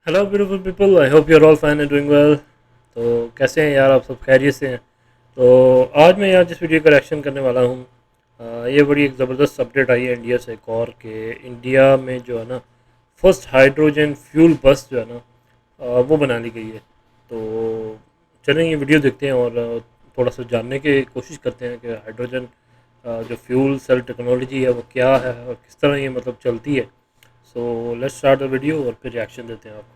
Hello beautiful people, I hope you are all fine and doing well. तो कैसे हैं यार, आप सब खैरियत से हैं? तो आज मैं यार जिस वीडियो का रिएक्शन करने वाला हूँ, ये बड़ी एक ज़बरदस्त अपडेट आई है इंडिया से एक और कि इंडिया में जो है ना फर्स्ट हाइड्रोजन फ्यूल बस जो है ना वो बना ली गई है। तो चलें ये वीडियो देखते हैं और थोड़ा सा जानने की कोशिश करते हैं कि हाइड्रोजन जो फ्यूल सेल टेक्नोलॉजी है वो क्या है और किस तरह ये मतलब चलती है। So let's start the video और फिर रिएक्शन देते हैं आपको।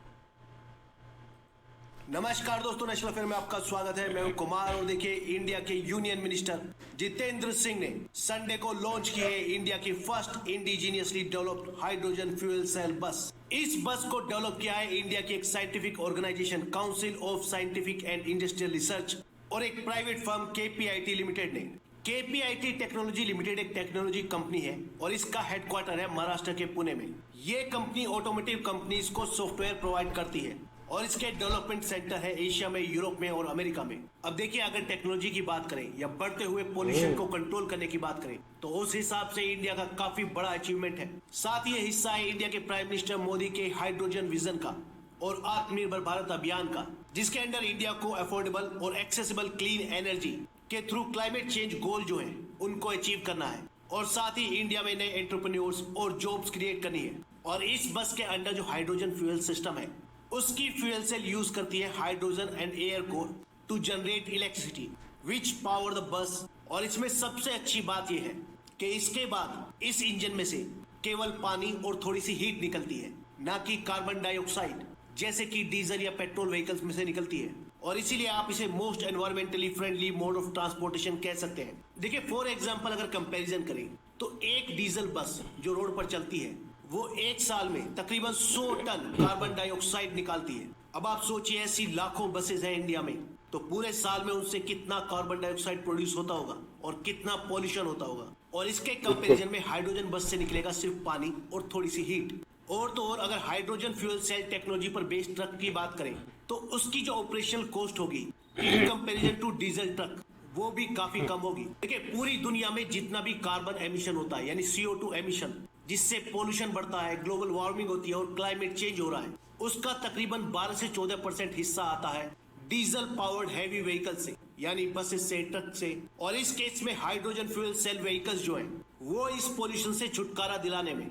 नमस्कार दोस्तों, नेशनल अफेयर में आपका स्वागत है। मैं हूं कुमार और देखिए इंडिया के यूनियन मिनिस्टर जितेंद्र सिंह ने संडे को लॉन्च की है इंडिया की first indigenously developed hydrogen fuel cell bus. इस बस को डेवलप किया है इंडिया की एक scientific organisation council of scientific and industrial research और एक प्राइवेट फर्म केपीआईटी लिमिटेड ने। केपीआईटी टेक्नोलॉजी लिमिटेड एक टेक्नोलॉजी कंपनी है और इसका हेडक्वार्टर है महाराष्ट्र के पुणे में। ये कंपनी ऑटोमोटिव कंपनीज को सॉफ्टवेयर प्रोवाइड करती है और इसके डेवलपमेंट सेंटर है एशिया में, यूरोप में और अमेरिका में। अब देखिए, अगर टेक्नोलॉजी की बात करें या बढ़ते हुए पोल्यूशन को कंट्रोल करने की बात करें तो उस हिसाब से इंडिया का काफी बड़ा अचीवमेंट है। साथ ही हिस्सा है इंडिया के प्राइम मिनिस्टर मोदी के हाइड्रोजन विजन का और आत्मनिर्भर भारत अभियान का, जिसके अंडर इंडिया को अफोर्डेबल और एक्सेसिबल क्लीन एनर्जी के थ्रू क्लाइमेट चेंज गोल जो है उनको अचीव करना है और साथ ही इंडिया में नए एंटरप्रेन्योर्स और जॉब्स क्रिएट करनी है। और इस बस के अंडर जो हाइड्रोजन फ्यूल सिस्टम है उसकी फ्यूल सेल यूज करती है hydrogen and air core to generate electricity which power the bus. और इसमें सबसे अच्छी बात यह है कि इसके बाद इस इंजन में से केवल पानी और थोड़ी सी हीट निकलती है, ना कि कार्बन डाइऑक्साइड जैसे कि डीजल या पेट्रोल व्हीकल्स में से निकलती है। और इसीलिए आप इसे most environmentally friendly mode of transportation कह सकते हैं। देखिए, फॉर एग्जांपल अगर कंपैरिजन करें तो एक डीजल बस जो रोड पर चलती है वो एक साल में तकरीबन 100 टन कार्बन डाइऑक्साइड निकालती है। अब आप सोचिए, ऐसी लाखों बसेज हैं इंडिया में, तो पूरे साल में उनसे कितना कार्बन डाइऑक्साइड प्रोड्यूस होता होगा और कितना पॉल्यूशन होता होगा। और इसके कंपैरिजन में हाइड्रोजन बस से निकलेगा सिर्फ पानी और थोड़ी सी हीट। और तो और अगर हाइड्रोजन फ्यूल सेल टेक्नोलॉजी पर बेस्ड ट्रक की बात करें तो उसकी जो ऑपरेशनल कॉस्ट होगी in comparison to diesel truck वो भी काफी कम होगी। देखिए, पूरी दुनिया में जितना भी कार्बन एमिशन होता है यानी CO2 एमिशन, जिससे पोल्यूशन बढ़ता है, ग्लोबल वार्मिंग होती है और क्लाइमेट चेंज हो रहा है, उसका तकरीबन 12 से 14% हिस्सा आता है डीजल पावर्ड हैवी व्हीकल से, यानी बसेस से, ट्रक से। और इस केस में हाइड्रोजन फ्यूल सेल व्हीकल्स जो हैं वो इस पोल्यूशन से छुटकारा दिलाने में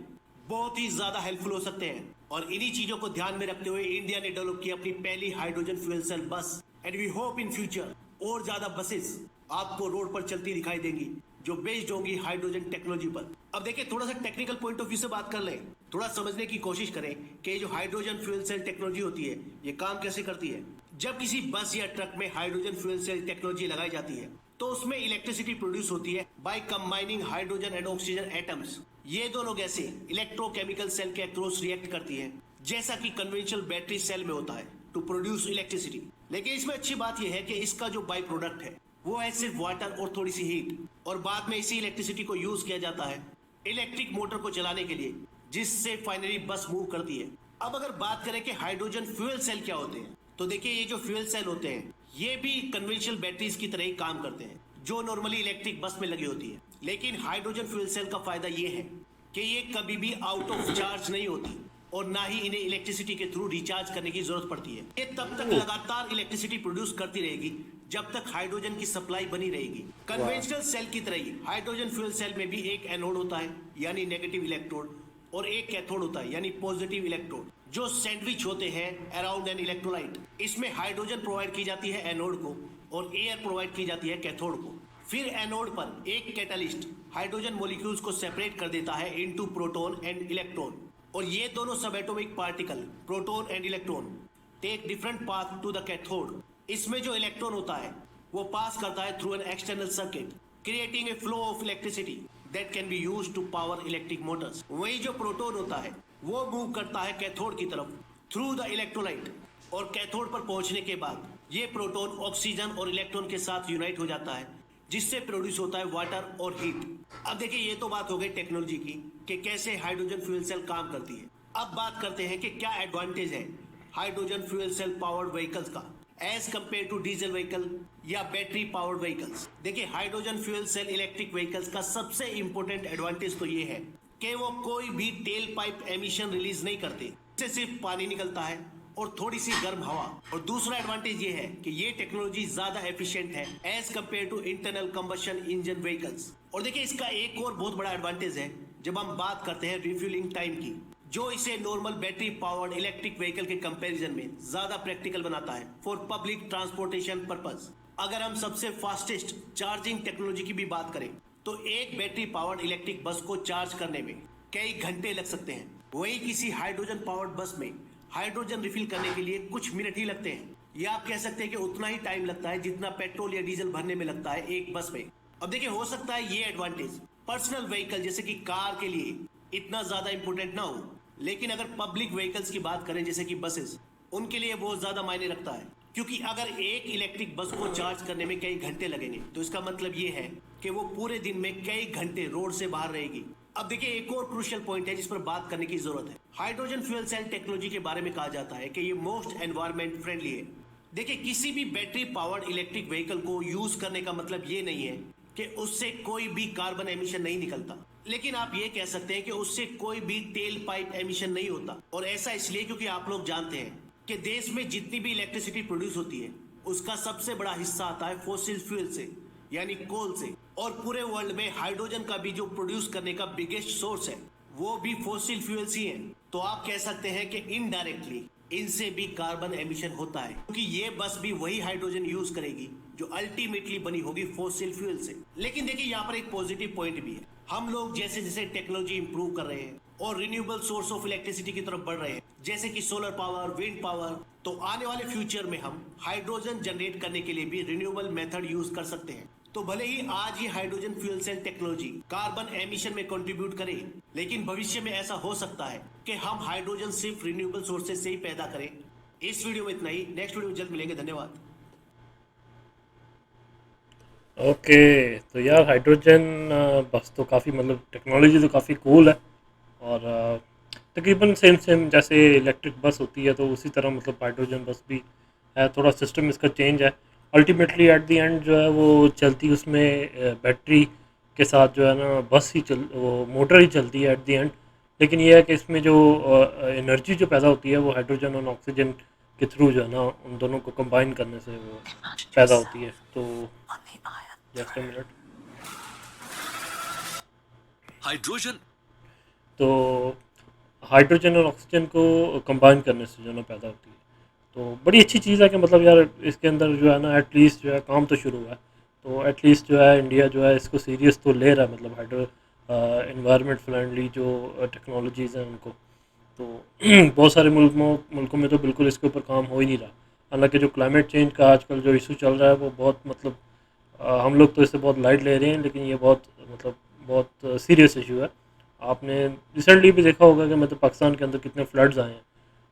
बहुत ही ज्यादा हेल्पफुल हो सकते हैं। और इन्हीं चीजों को ध्यान में रखते हुए इंडिया ने डेवलप की अपनी पहली hydrogen fuel cell bus and we hope in future और ज्यादा बसेस आपको रोड पर चलती दिखाई देंगी जो बेस्ड होंगी हाइड्रोजन टेक्नोलॉजी पर। अब देखिए, थोड़ा सा टेक्निकल पॉइंट ऑफ व्यू से बात कर लें, थोड़ा समझने की कोशिश करें कि ये जो हाइड्रोजन फ्यूल सेल टेक्नोलॉजी होती है ये काम कैसे करती है। जब किसी बस या ट्रक में हाइड्रोजन फ्यूल सेल टेक्नोलॉजी लगाई जाती है तो उसमें इलेक्ट्रिसिटी प्रोड्यूस होती है by combining hydrogen and oxygen atoms. ये दोनों गैसें इलेक्ट्रोकेमिकल सेल के अक्रॉस रिएक्ट करती हैं जैसा कि कन्वेंशनल बैटरी सेल में होता है टू प्रोड्यूस इलेक्ट्रिसिटी। लेकिन इसमें अच्छी बात यह है कि इसका जो बाई प्रोडक्ट है वो है सिर्फ वाटर और थोड़ी सी हीट, और बाद में इसी इलेक्ट्रिसिटी को यूज किया जाता है इलेक्ट्रिक मोटर को चलाने के लिए, जिससे फाइनली बस मूव करती है। अब अगर बात करें कि हाइड्रोजन फ्यूल सेल क्या होते हैं, तो देखिए, ये जो फ्यूल सेल होते हैं ये भी कन्वेंशनल बैटरीज की तरह ही काम करते हैं जो नॉर्मली इलेक्ट्रिक बस में लगी होती है। लेकिन हाइड्रोजन फ्यूल सेल का फायदा ये है कि ये कभी भी आउट ऑफ चार्ज नहीं होती और ना ही इन्हें इलेक्ट्रिसिटी के थ्रू रिचार्ज करने की जरूरत पड़ती है। ये तब तक लगातार इलेक्ट्रिसिटी प्रोड्यूस करती रहेगी जब तक हाइड्रोजन की सप्लाई बनी रहेगी। कन्वेंशनल सेल की तरह ही हाइड्रोजन फ्यूल सेल में भी एक एनोड होता है यानी नेगेटिव इलेक्ट्रोड और एक कैथोड होता है यानी पॉजिटिव इलेक्ट्रोड, जो सैंडविच होते हैं अराउंड एन इलेक्ट्रोलाइट। इसमें हाइड्रोजन प्रोवाइड की जाती है एनोड को और एयर प्रोवाइड की जाती है कैथोड को। फिर एनोड पर एक कैटालिस्ट हाइड्रोजन मॉलिक्यूल्स को सेपरेट कर देता है इनटू प्रोटॉन एंड इलेक्ट्रॉन, और ये दोनों सब atomic particle proton and electron take different path to the cathode. इसमें जो इलेक्ट्रॉन होता है वो पास करता है through an external circuit creating a flow of electricity that can be used to power electric motors. वही जो प्रोटॉन होता है वो मूव करता है कैथोड की तरफ थ्रू द इलेक्ट्रोलाइट, और कैथोड पर पहुंचने के बाद ये प्रोटॉन ऑक्सीजन और इलेक्ट्रॉन के साथ यूनाइट हो जाता है, जिससे प्रोड्यूस होता है वाटर और हीट। अब देखिए, ये तो बात हो गई टेक्नोलॉजी की कि कैसे हाइड्रोजन फ्यूल सेल काम करती है। अब बात करते हैं कि क्या एडवांटेज है hydrogen fuel cell powered vehicles का as compare to diesel vehicle या बैटरी पावर्ड व्हीकल्स। देखिए, hydrogen fuel cell electric vehicles का सबसे इंपॉर्टेंट एडवांटेज तो ये है कि वो कोई भी टेल पाइप एमिशन रिलीज नहीं करते, इससे सिर्फ पानी निकलता है और थोड़ी सी गर्म हवा। और दूसरा एडवांटेज ये है कि ये टेक्नोलॉजी ज्यादा एफिशिएंट है as compare to internal combustion engine vehicles. और देखिए इसका एक और बहुत बड़ा एडवांटेज है जब हम बात करते हैं रिफ्यूलिंग टाइम की, जो इसे normal battery powered electric vehicle के कंपैरिजन में ज्यादा प्रैक्टिकल बनाता है फॉर पब्लिक ट्रांसपोर्टेशन पर्पस। अगर हम सबसे फास्टेस्ट चार्जिंग टेक्नोलॉजी की भी बात करें तो एक बैटरी पावर्ड इलेक्ट्रिक बस को चार्ज करने में कई घंटे लग सकते हैं, वहीं किसी हाइड्रोजन पावर्ड बस में हाइड्रोजन रिफिल करने के लिए कुछ मिनट ही लगते हैं, या आप कह सकते हैं कि उतना ही टाइम लगता है जितना पेट्रोल या डीजल भरने में लगता है एक बस में। अब देखिए हो सकता है ये एडवांटेज पर्सनल व्हीकल जैसे कि कार के लिए इतना ज्यादा इंपोर्टेंट ना हो, लेकिन अगर पब्लिक व्हीकल्स की बात करें जैसे कि बसेस, उनके लिए बहुत ज्यादा मायने रखता है। क्योंकि अगर एक इलेक्ट्रिक बस को चार्ज करने में कई घंटे लगेंगे तो इसका मतलब ये है कि वो पूरे दिन में कई घंटे रोड से बाहर रहेगी। अब देखिए एक और क्रूशियल पॉइंट है जिस पर बात करने की जरूरत है। हाइड्रोजन फ्यूल सेल टेक्नोलॉजी के बारे में कहा जाता है कि ये मोस्ट एनवायरमेंट फ्रेंडली है। देखिए किसी भी बैटरी पावर्ड इलेक्ट्रिक व्हीकल को यूज करने का मतलब ये नहीं है कि उससे कोई भी कार्बन एमिशन नहीं निकलता, लेकिन आप ये कह सकते हैं कि उससे कोई भी तेल पाइप एमिशन नहीं होता। और ऐसा इसलिए क्योंकि आप लोग जानते हैं कि देश में जितनी भी इलेक्ट्रिसिटी प्रोड्यूस होती है उसका सबसे बड़ा हिस्सा आता है फॉसिल फ्यूल से, यानी कोल से। और पूरे वर्ल्ड में हाइड्रोजन का भी जो प्रोड्यूस करने का बिगेस्ट सोर्स है वो भी फॉसिल फ्यूल्स ही है। तो आप कह सकते हैं कि इनडायरेक्टली इनसे भी कार्बन एमिशन होता है, क्योंकि ये बस भी वही हाइड्रोजन यूज करेगी जो अल्टीमेटली बनी होगी फॉसिल फ्यूल से। लेकिन देखिए यहाँ पर एक पॉजिटिव पॉइंट भी है। हम लोग जैसे जैसे टेक्नोलॉजी इंप्रूव कर रहे हैं और रिन्यूएबल सोर्स ऑफ इलेक्ट्रिसिटी की तरफ बढ़ रहे हैं जैसे कि सोलर पावर, विंड पावर, तो आने वाले फ्यूचर में हम हाइड्रोजन जनरेट करने के लिए भी रिन्यूएबल मेथड यूज कर सकते हैं। तो भले ही आज ये hydrogen fuel cell technology carbon emission में कंट्रीब्यूट करे, लेकिन भविष्य में ऐसा हो सकता है कि हम हाइड्रोजन सिर्फ रिन्यूएबल सोर्सेज से ही पैदा करें। इस वीडियो में इतना ही, नेक्स्ट वीडियो में जल्द मिलेंगे। धन्यवाद। ओके, तो यार हाइड्रोजन बस तो काफ़ी मतलब टेक्नोलॉजी तो काफ़ी कूल है। और तकरीबन सेम सेम जैसे इलेक्ट्रिक बस होती है तो उसी तरह मतलब हाइड्रोजन बस भी है। थोड़ा सिस्टम इसका चेंज है। अल्टीमेटली एट द एंड जो है वो चलती उसमें बैटरी के साथ जो है ना बस ही वो मोटर ही चलती है एट द एंड। लेकिन ये है कि इसमें जो एनर्जी जो पैदा होती है वो हाइड्रोजन और ऑक्सीजन के थ्रू जो है ना उन दोनों को कंबाइन करने से वो पैदा होती है। तो जस्ट अ मिनट। हाइड्रोजन तो हाइड्रोजन और ऑक्सीजन को कंबाइन करने से जो है ना पैदा होती है। तो बड़ी अच्छी चीज़ है कि मतलब यार इसके अंदर जो है ना एटलीस्ट जो है काम तो शुरू हुआ है। तो एटलीस्ट जो है इंडिया जो है इसको सीरियस तो ले रहा है, मतलब एनवायरनमेंट फ्रेंडली जो टेक्नोलॉजीज़ हैं उनको। तो बहुत सारे मुल्कों में तो बिल्कुल इसके ऊपर काम हो ही नहीं रहा। हालांकि जो क्लाइमेट चेंज का आजकल जो इशू चल रहा है वो बहुत मतलब हम लोग तो इससे बहुत लाइट ले रहे हैं, लेकिन ये बहुत मतलब बहुत सीरियस इशू है। आपने रिसेंटली भी देखा होगा कि मतलब पाकिस्तान के अंदर कितने फ्लड्स आए हैं।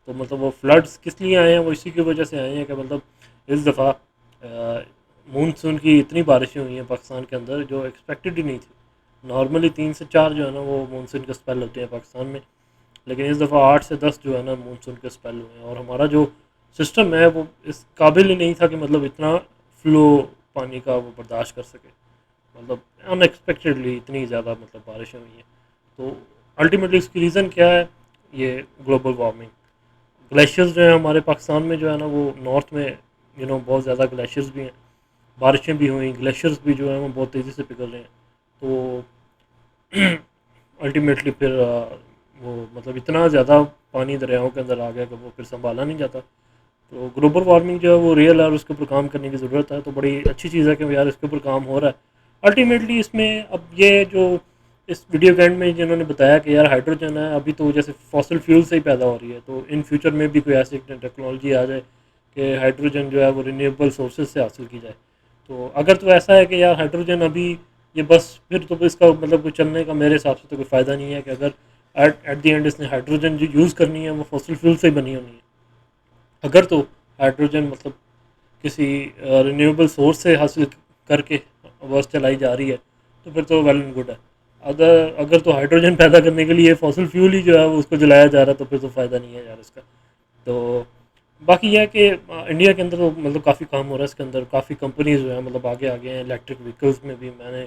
तो मतलब वो फ्लड्स किस लिए आए हैं, वो इसी की वजह से आए हैं कि मतलब इस दफ़ा मानसून की इतनी बारिशें हुई हैं पाकिस्तान के अंदर जो एक्सपेक्टेड ही नहीं थी। नॉर्मली 3 से 4 जो है ना वो मानसून के स्पेल होते हैं पाकिस्तान में, लेकिन इस दफ़ा 8 से 10 जो है ना मानसून के स्पेल हुए हैं। और हमारा जो सिस्टम है वो इस काबिल ही नहीं था कि मतलब इतना फ्लो पानी का वो बर्दाश्त कर सके। मतलब अनएक्सपेक्टेडली इतनी ज़्यादा मतलब बारिशें हुई हैं। तो अल्टीमेटली इसकी रीज़न क्या है? ये ग्लोबल वार्मिंग। ग्लेशियर्स जो है हमारे पाकिस्तान में जो है ना वो नॉर्थ में बहुत ज़्यादा ग्लेशियर्स भी हैं, बारिशें भी हुई, ग्लेशियर्स भी जो है वो बहुत तेज़ी से पिघल रहे हैं। तो अल्टीमेटली फिर वो मतलब इतना ज़्यादा पानी दरियाओं के अंदर आ गया कि वो फिर संभाला नहीं जाता। तो ग्लोबल वार्मिंग जो है वो रियल है और उसके ऊपर काम करने की ज़रूरत है। तो बड़ी अच्छी चीज़ है कि यार इसके ऊपर काम हो रहा है। अल्टीमेटली इसमें अब ये जो इस वीडियो के एंड में जिन्होंने बताया कि यार हाइड्रोजन है अभी तो जैसे फॉसिल फ्यूल से ही पैदा हो रही है, तो इन फ्यूचर में भी कोई ऐसी टेक्नोलॉजी आ जाए कि हाइड्रोजन जो है वो रिन्यूएबल सोर्सेज से हासिल की जाए। तो अगर तो ऐसा है कि यार हाइड्रोजन अभी ये बस फिर तो इसका मतलब कोई चलने का मेरे हिसाब से तो कोई फ़ायदा नहीं है कि अगर एट द एंड इसने हाइड्रोजन जो यूज़ करनी है वो फॉसिल फ्यूल से ही बनी होनी है। अगर तो हाइड्रोजन मतलब किसी रिन्यूएबल सोर्स से हासिल करके बस चलाई जा रही है तो फिर तो वेल एंड गुड है। अगर तो हाइड्रोजन पैदा करने के लिए फॉसिल फ्यूल ही जो है वो उसको जलाया जा रहा है तो फिर तो फ़ायदा नहीं है यार इसका। तो बाकी यह है कि इंडिया के अंदर तो मतलब काफ़ी काम हो रहा है इसके अंदर। काफ़ी कंपनीज जो है मतलब आगे आगे हैं इलेक्ट्रिक व्हीकल्स में भी। मैंने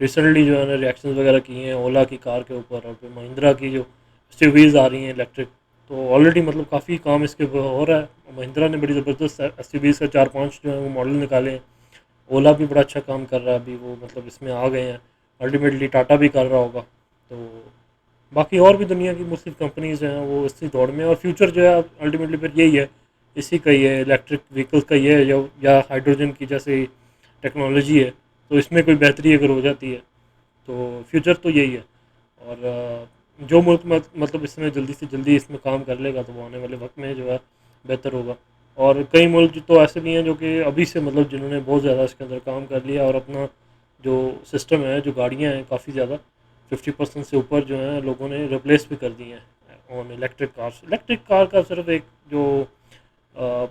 रिसेंटली जो है ना रिएक्शंस वगैरह किए हैं ओला की कार के ऊपर, और फिर महिंद्रा की जो एसयूवीज़ आ रही हैं इलेक्ट्रिक, तो ऑलरेडी मतलब काफ़ी काम इसके ऊपर हो रहा है। महिंद्रा ने बड़ी ज़बरदस्त SUVs का 4-5 जो है वो मॉडल निकाले हैं। ओला भी बड़ा अच्छा काम कर रहा है अभी, वो मतलब इसमें आ गए हैं। अल्टीमेटली टाटा भी कर रहा होगा। तो बाकी और भी दुनिया की मुख्तलिफ कंपनीज़ हैं वो इसी दौड़ में, और फ्यूचर जो है अल्टीमेटली फिर यही है, इसी का ही है, इलेक्ट्रिक व्हीकल्स का ही है, या हाइड्रोजन की जैसे टेक्नोलॉजी है। तो इसमें कोई बेहतरी अगर हो जाती है तो फ्यूचर तो यही है। और जो मुल्क मतलब इसमें जल्दी से जल्दी इसमें काम कर लेगा तो वो आने वाले वक्त में जो है बेहतर होगा। और कई मुल्क तो ऐसे भी हैं जो कि अभी से मतलब जिन्होंने बहुत ज़्यादा इसके अंदर काम कर लिया और अपना जो सिस्टम है, जो गाड़ियाँ हैं काफ़ी ज़्यादा 50% से ऊपर जो है लोगों ने रिप्लेस भी कर दी हैं on electric cars. Electric car का सिर्फ एक जो अ,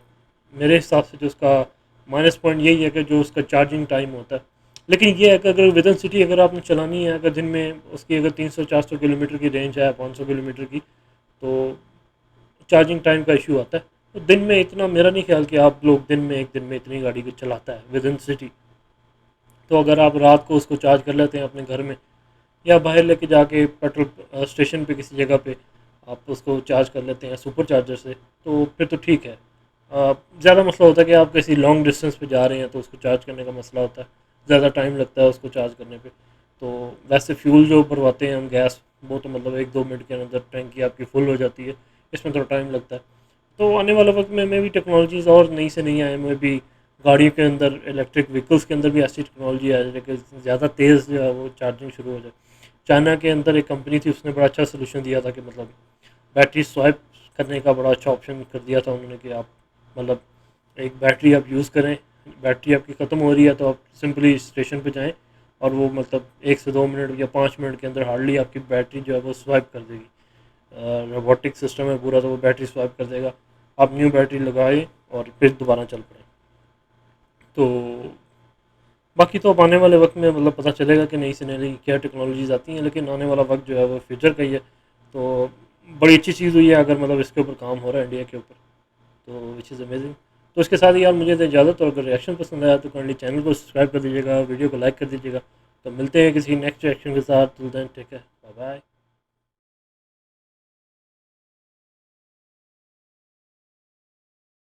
मेरे हिसाब से जो उसका माइनस पॉइंट यही है कि जो उसका चार्जिंग टाइम होता है। लेकिन ये है कि अगर विद इन सिटी अगर आपने चलानी है, अगर दिन में उसकी अगर 300-400 किलोमीटर की रेंज है, 500 किलोमीटर की, तो चार्जिंग टाइम का इशू आता है। तो दिन में इतना मेरा नहीं ख्याल कि आप लोग दिन में एक दिन में इतनी गाड़ी को चलाता है विद इन सिटी। तो अगर आप रात को उसको चार्ज कर लेते हैं अपने घर में, या बाहर लेके जाके पेट्रोल स्टेशन पे किसी जगह पे आप उसको चार्ज कर लेते हैं सुपर चार्जर से, तो फिर तो ठीक है। ज़्यादा मसला होता है कि आप किसी लॉन्ग डिस्टेंस पे जा रहे हैं तो उसको चार्ज करने का मसला होता है, ज़्यादा टाइम लगता है उसको चार्ज करने पे। तो वैसे फ्यूल जो भरवाते हैं हम गैस, वो तो मतलब 1-2 मिनट के अंदर टैंकी आपकी फुल हो जाती है। इसमें थोड़ा टाइम लगता है। तो आने वाले वक्त में भी टेक्नोलॉजीज़ और नई से नई आए, में भी गाड़ियों के अंदर, इलेक्ट्रिक व्हीकल्स के अंदर भी ऐसी टेक्नोलॉजी आ जाए कि ज़्यादा तेज़ जो है वो चार्जिंग शुरू हो जाए। चाइना के अंदर एक कंपनी थी, उसने बड़ा अच्छा सोल्यूशन दिया था कि मतलब बैटरी स्वाइप करने का बड़ा अच्छा ऑप्शन कर दिया था उन्होंने, कि आप मतलब एक बैटरी आप यूज़ करें, बैटरी आपकी ख़त्म हो रही है तो आप सिंपली स्टेशन पे जाएं और वो मतलब 1 से 2 मिनट या 5 मिनट के अंदर हार्डली आपकी बैटरी जो है वो स्वाइप कर देगी। रोबोटिक सिस्टम है पूरा, तो वो बैटरी स्वाइप कर देगा, आप न्यू बैटरी लगाएं और फिर दोबारा चल पड़ें। तो बाकी तो अब आने वाले वक्त में मतलब पता चलेगा कि नई से नई क्या टेक्नोलॉजीज़ आती हैं, लेकिन आने वाला वक्त जो है वो फ्यूचर का ही है। तो बड़ी अच्छी चीज़ हुई है अगर मतलब इसके ऊपर काम हो रहा है इंडिया के ऊपर, तो विच इज़ अमेजिंग। तो इसके साथ ही यार मुझे तो इजाज़त, और अगर रिएक्शन पसंद आया तो काइंडली चैनल को सब्सक्राइब कर दीजिएगा, वीडियो को लाइक कर दीजिएगा। तो मिलते हैं किसी नेक्स्ट रिएक्शन के साथ। Till then take care, bye bye.